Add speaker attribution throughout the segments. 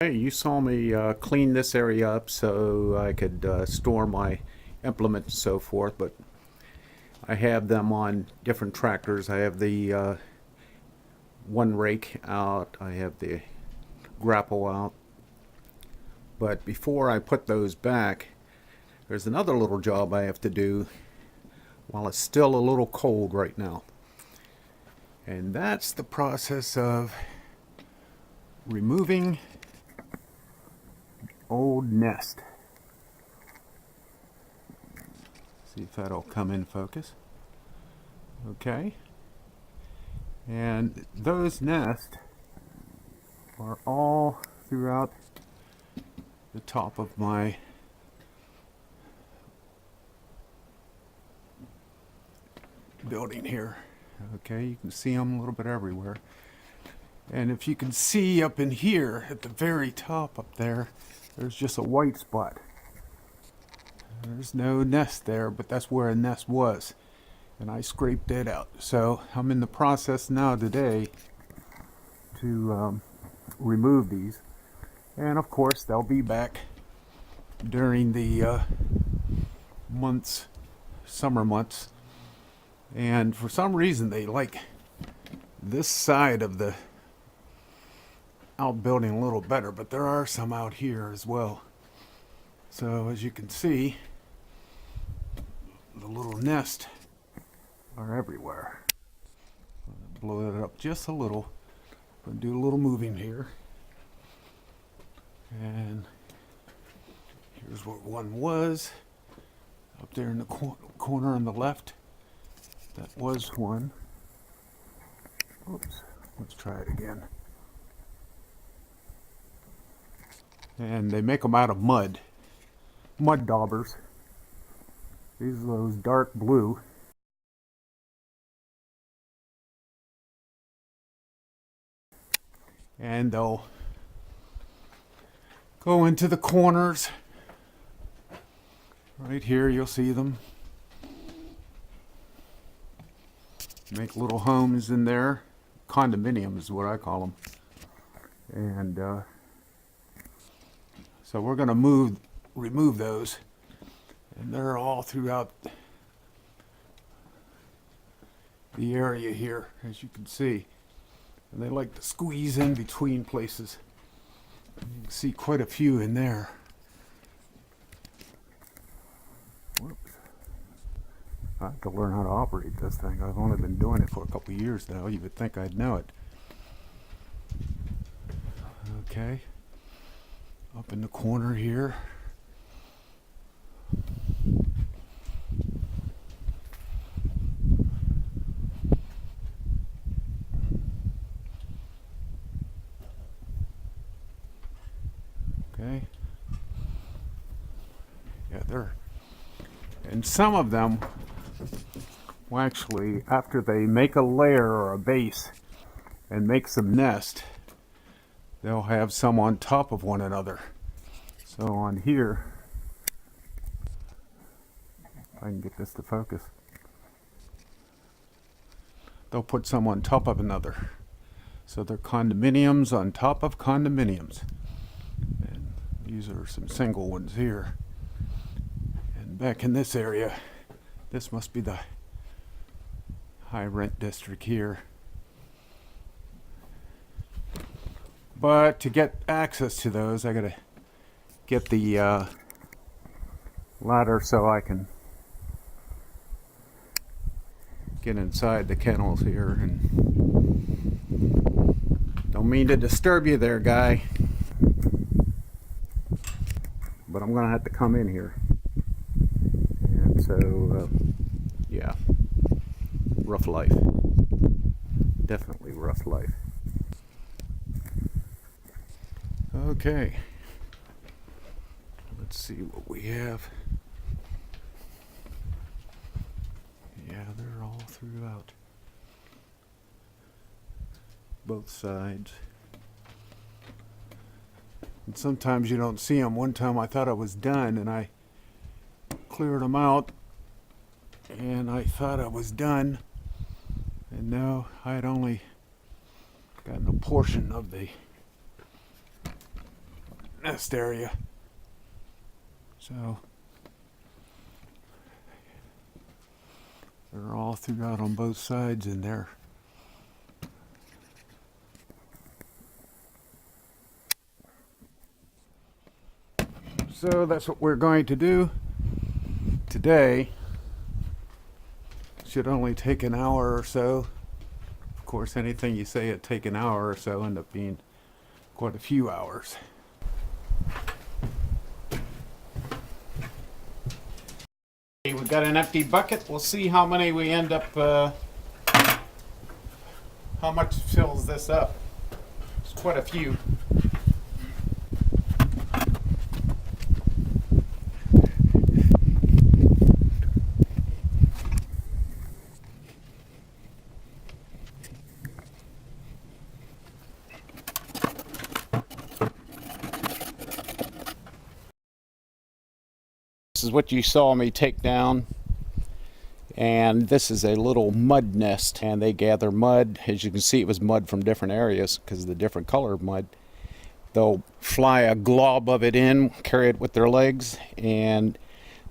Speaker 1: Hey, you saw me clean this area up so I could store my implements and so forth, but I have them on different tractors. I have the one rake out, I have the grapple out. But before I put those back, there's another little job I have to do while it's still a little cold right now. And that's the process of removing old nest. See if that'll come in focus. Okay. And those nests are all throughout the top of my building here. Okay, you can see them a little bit everywhere. And if you can see up in here at the very top up there, there's just a white spot. There's no nest there, but that's where a nest was. And I scraped it out. So I'm in the process now today to remove these. And of course, they'll be back during the summer months. And for some reason, they like this side of the outbuilding a little better, but there are some out here as well. So as you can see, the little nest are everywhere. Blow it up just a little. I'm going to do a little moving here. And here's where one was. Up there in the corner on the left. That was one. Oops. Let's try it again. And they make them out of mud daubers. These are those dark blue. And they'll go into the corners. Right here you'll see them. Make little homes in there. Condominiums is what I call them. And so we're going to remove those. And they're all throughout the area here, as you can see. And they like to squeeze in between places. You can see quite a few in there. Whoops. I have to learn how to operate this thing. I've only been doing it for a couple of years now. You would think I'd know it. Okay. Up in the corner here. Okay. Yeah, and some of them, well, actually, after they make a layer or a base and make some nest, they'll have some on top of one another. So on here, if I can get this to focus, they'll put some on top of another. So they're condominiums on top of condominiums. And these are some single ones here. And back in this area, this must be the high rent district here. But to get access to those, I gotta get the ladder so I can get inside the kennels here. And don't mean to disturb you there, guy, but I'm gonna have to come in here. And so yeah, rough life, definitely rough life. Okay, let's see what we have. Yeah, they're all throughout both sides. And sometimes you don't see them. One time I thought I was done and I cleared them out and I thought I was done, and no, I had only gotten a portion of the nest area. So they're all throughout on both sides in there. So that's what we're going to do today. Should only take an hour or so. Of course, anything you say it take an hour or so end up being quite a few hours. We've got an empty bucket. We'll see how many we end up, how much fills this up. It's quite a few. This is what you saw me take down, and this is a little mud nest, and they gather mud. As you can see, it was mud from different areas because of the different color of mud. They'll fly a glob of it in, carry it with their legs, and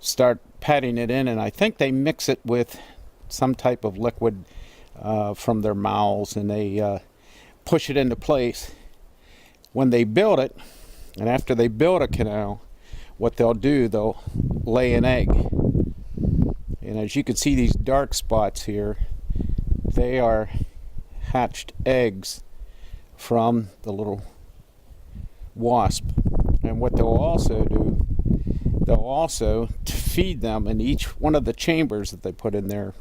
Speaker 1: start patting it in, and I think they mix it with some type of liquid from their mouths, and they push it into place. When they build it, and after they build a canal, what they'll do, they'll lay an egg. And as you can see, these dark spots here, they are hatched eggs from the little wasp. And what they'll also do, they'll also feed them in each one of the chambers that they put in there.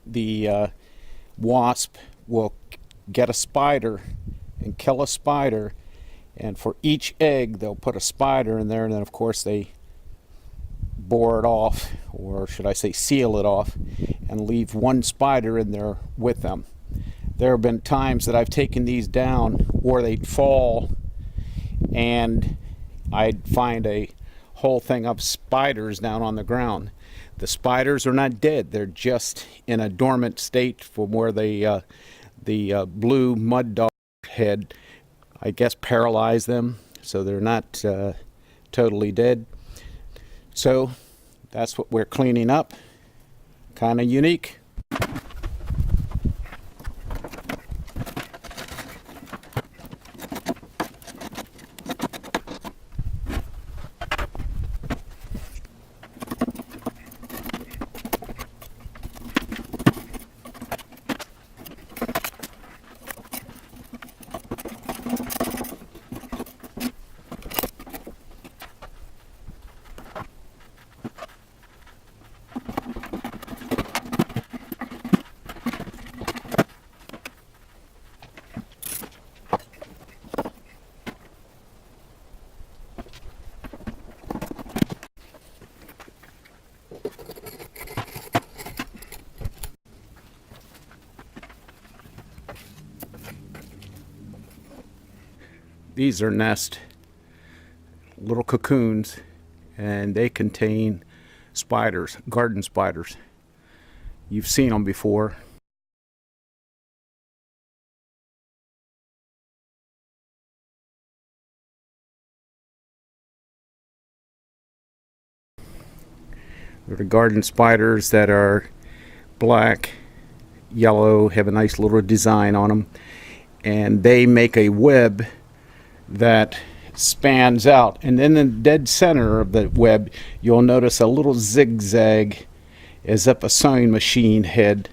Speaker 1: The wasp will get a spider and kill a spider, and for each egg they'll put a spider in there, and then of course they bore it off, or should I say seal it off, and leave one spider in there with them. There have been times that I've taken these down, or they'd fall, and I'd find a whole thing of spiders down on the ground. The spiders are not dead, they're just in a dormant state from where the blue mud dog had, I guess, paralyzed them, so they're not totally dead. So that's what we're cleaning up. Kind of unique. These are nest little cocoons, and they contain spiders, garden spiders. You've seen them before. They're the garden spiders that are black, yellow, have a nice little design on them, and they make a web that spans out, and in the dead center of the web you'll notice a little zigzag, as if a sewing machine had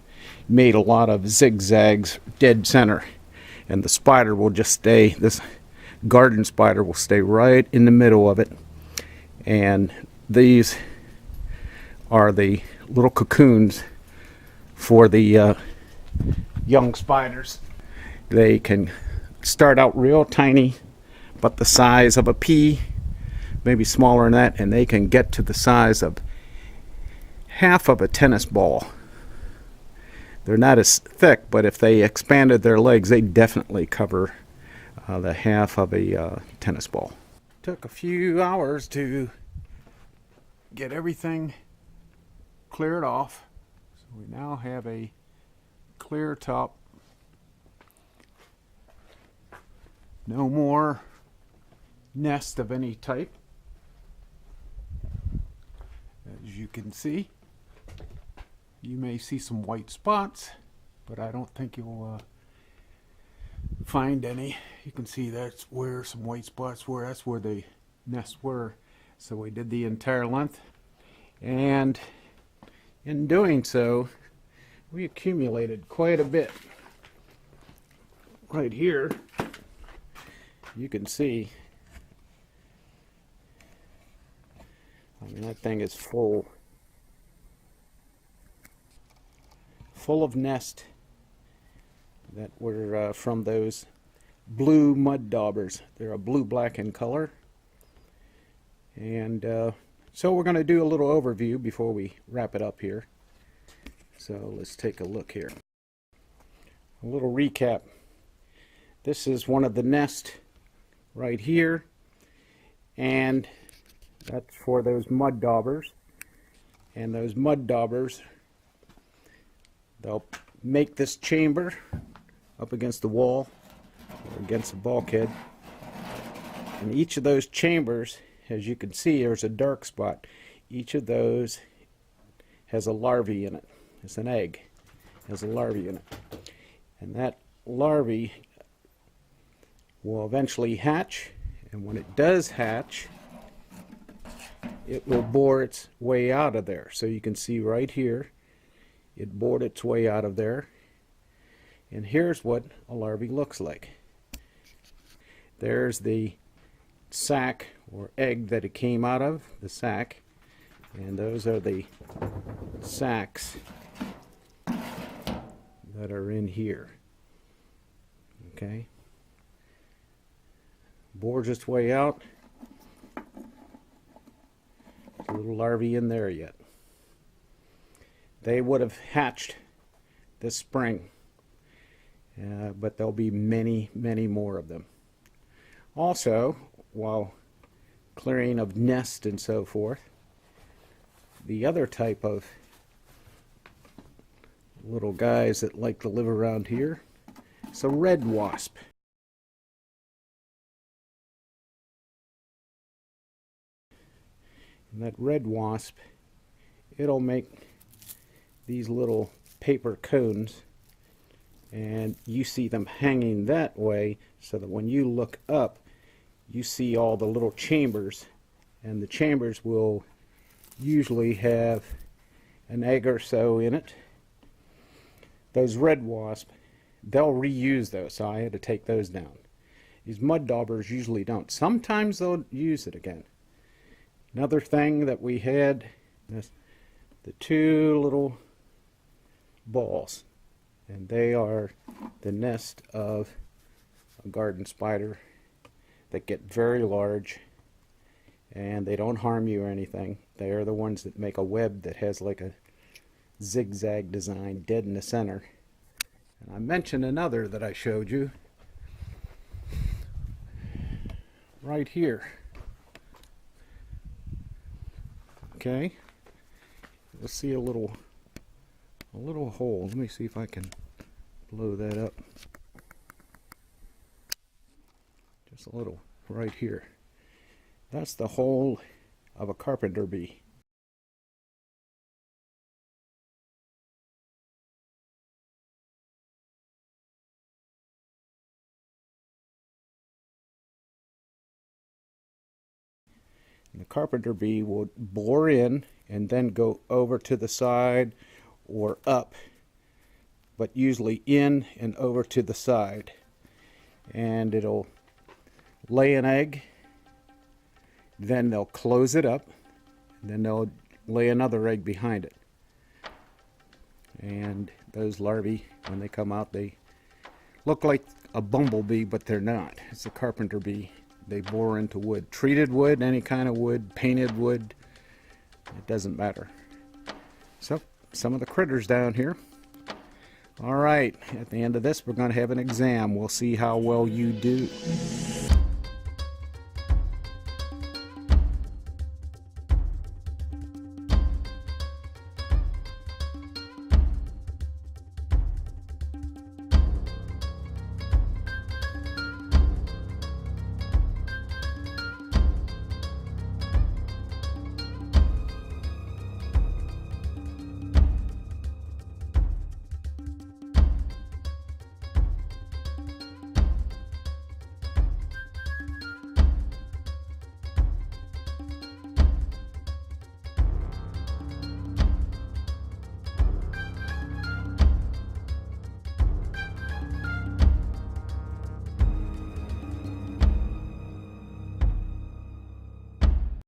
Speaker 1: made a lot of zigzags dead center, and the spider will just stay, this garden spider will stay right in the middle of it. And these are the little cocoons for the young spiders. They can start out real tiny, but the size of a pea, maybe smaller than that, and they can get to the size of half of a tennis ball. They're not as thick, but if they expanded their legs, they definitely cover the half of a tennis ball. Took a few hours to get everything cleared off. So we now have a clear top. No more nest of any type. As you can see, you may see some white spots, but I don't think you'll find any. You can see that's where some white spots were. That's where the nests were. So we did the entire length, and in doing so, we accumulated quite a bit. Right here, you can see, I mean, that thing is full of nest that were from those blue mud daubers. They're a blue-black in color. And so we're going to do a little overview before we wrap it up here. So let's take a look here. A little recap. This is one of the nests right here, and that's for those mud daubers. And those mud daubers, they'll make this chamber up against the wall or against the bulkhead. And each of those chambers, as you can see, there's a dark spot. Each of those has a larvae in it. It's an egg. It has a larvae in it. And that larvae will eventually hatch, and when it does hatch, it will bore its way out of there. So you can see right here, it bored its way out of there. And here's what a larvae looks like. There's the sac or egg that it came out of, the sac, and those are the sacs that are in here. Okay, bores its way out. A little larvae in there yet. They would have hatched this spring, but there'll be many, many more of them. Also, while clearing of nest and so forth, the other type of little guys that like to live around here, it's a red wasp. And that red wasp, it'll make these little paper cones, and you see them hanging that way so that when you look up, you see all the little chambers, and the chambers will usually have an egg or so in it. Those red wasps, they'll reuse those, so I had to take those down. These mud daubers usually don't. Sometimes they'll use it again. Another thing that we had is the two little balls, and they are the nest of a garden spider that get very large, and they don't harm you or anything. They are the ones that make a web that has like a zigzag design dead in the center. And I mentioned another that I showed you right here. Okay, you'll see a little hole. Let me see if I can blow that up. Just a little right here. That's the hole of a carpenter bee. And the carpenter bee will bore in and then go over to the side or up, but usually in and over to the side. And it'll lay an egg, then they'll close it up, and then they'll lay another egg behind it. And those larvae, when they come out, they look like a bumblebee, but they're not. It's a carpenter bee. They bore into wood. Treated wood, any kind of wood, painted wood, it doesn't matter. So, some of the critters down here. All right, at the end of this, we're going to have an exam. We'll see how well you do.